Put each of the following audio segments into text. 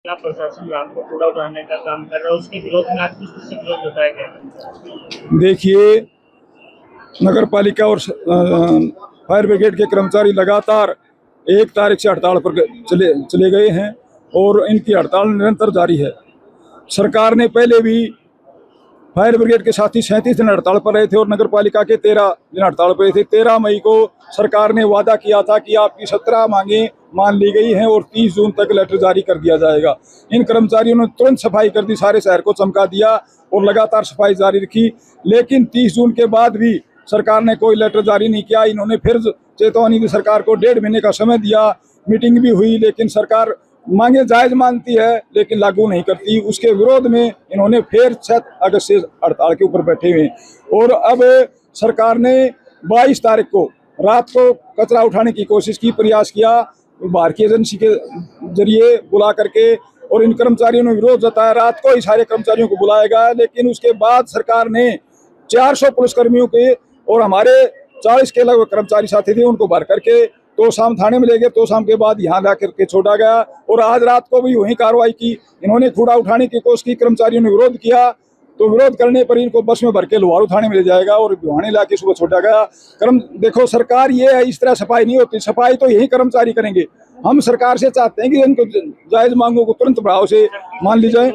क्या प्रशासन रात को कूड़ा उठाने का काम कर रहा है, उसके विरोध में आज किस किस से विरोध जताया गया? देखिए, नगर पालिका और फायर ब्रिगेड के कर्मचारी लगातार 1 तारीख से हड़ताल पर चले गए हैं और इनकी हड़ताल निरंतर जारी है। सरकार ने पहले भी फायर ब्रिगेड के साथी 37 दिन हड़ताल पर रहे थे और नगर पालिका के 13 दिन हड़ताल पर थे। 13 मई को सरकार ने वादा किया था कि आपकी 17 मांगें मान ली गई हैं और 30 जून तक लेटर जारी कर दिया जाएगा। इन कर्मचारियों ने तुरंत सफाई कर दी, सारे शहर को चमका दिया और लगातार सफाई जारी रखी। लेकिन 30 जून के बाद भी सरकार ने कोई लेटर जारी नहीं किया। इन्होंने फिर चेतावनी दी, सरकार को 1.5 महीने का समय दिया, मीटिंग भी हुई, लेकिन सरकार मांगे जायज मानती है लेकिन लागू नहीं करती। उसके विरोध में इन्होंने फिर 7 अगस्त से हड़ताल के ऊपर बैठे हुए हैं। और अब सरकार ने 22 तारीख को रात को कचरा उठाने की कोशिश की, प्रयास किया बाहर की एजेंसी के जरिए बुला करके, और इन कर्मचारियों ने विरोध जताया। रात को ही सारे कर्मचारियों को बुलाया गया, लेकिन उसके बाद सरकार ने 400 पुलिसकर्मियों के और हमारे 40 के लगभग कर्मचारी साथी थे, उनको भर करके तो शाम थाने में ले गए। तो शाम के बाद यहाँ ला करके छोड़ा गया और आज रात को भी वही कार्रवाई की। इन्होंने कूड़ा उठाने की कोशिश की, कर्मचारियों ने विरोध किया, तो विरोध करने पर इनको बस में भर के लोहारू थाने में ले जाएगा और भिवानी ला के सुबह छोड़ा गया। देखो, सरकार ये है, इस तरह सफाई नहीं होती, सफाई तो यही कर्मचारी करेंगे। हम सरकार से चाहते हैं कि इनको जायज मांगों को तुरंत प्रभाव से मान ली जाए।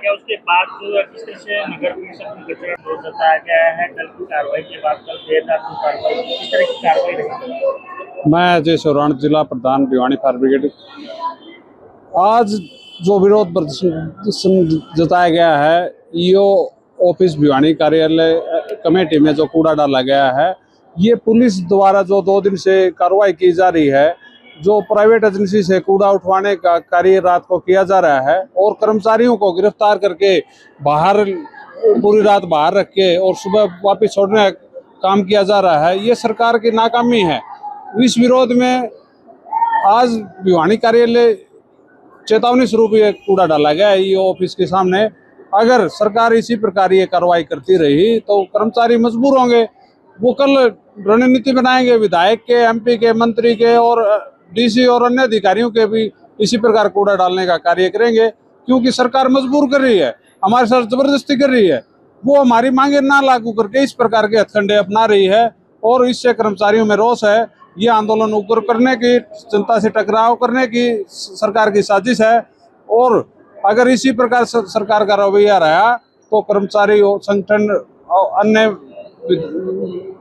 उसके बाद किस तरह से नगर परिषद में कचरा विरोध जताया गया है, कल की कार्रवाई के बाद कल देर रात की कार्रवाई, किस तरह की कार्रवाई रहेगी? मैं अजय सोराण, जिला प्रधान भिवानी फायर ब्रिगेड। आज जो विरोध प्रदर्शन जताया गया है, ईओ ऑफिस भिवानी कार्यालय कमेटी में जो कूड़ा डाला गया है, ये पुलिस द्वारा जो 2 दिन से कार्रवाई की जा रही है, जो प्राइवेट एजेंसी से कूड़ा उठवाने का कार्य रात को किया जा रहा है और कर्मचारियों को गिरफ्तार करके बाहर पूरी रात बाहर रख के और सुबह वापस छोड़ने का काम किया जा रहा है, ये सरकार की नाकामी है। इस विरोध में आज भिवानी कार्यालय चेतावनी स्वरूप ये कूड़ा डाला गया है ये ऑफिस के सामने। अगर सरकार इसी प्रकार ये कार्रवाई करती रही तो कर्मचारी मजबूर होंगे। वो कल रणनीति बनाएंगे, विधायक के, एमपी के, मंत्री के और डीसी और अन्य अधिकारियों के भी इसी प्रकार कूड़ा डालने का कार्य करेंगे, क्योंकि सरकार मजबूर कर रही है, हमारे साथ जबरदस्ती कर रही है। वो हमारी मांगे ना लागू करके इस प्रकार के हथकंडे अपना रही है और इससे कर्मचारियों में रोष है। ये आंदोलन उग्र करने की, जनता से टकराव करने की सरकार की साजिश है और अगर इसी प्रकार सरकार का रवैया रहा तो कर्मचारी और संगठन और अन्य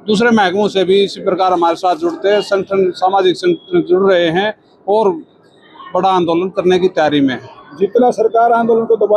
दूसरे महकमों से भी इसी प्रकार हमारे साथ जुड़ते हैं, संगठन, सामाजिक संगठन जुड़ रहे हैं और बड़ा आंदोलन करने की तैयारी में है। जितना सरकार आंदोलन को दबा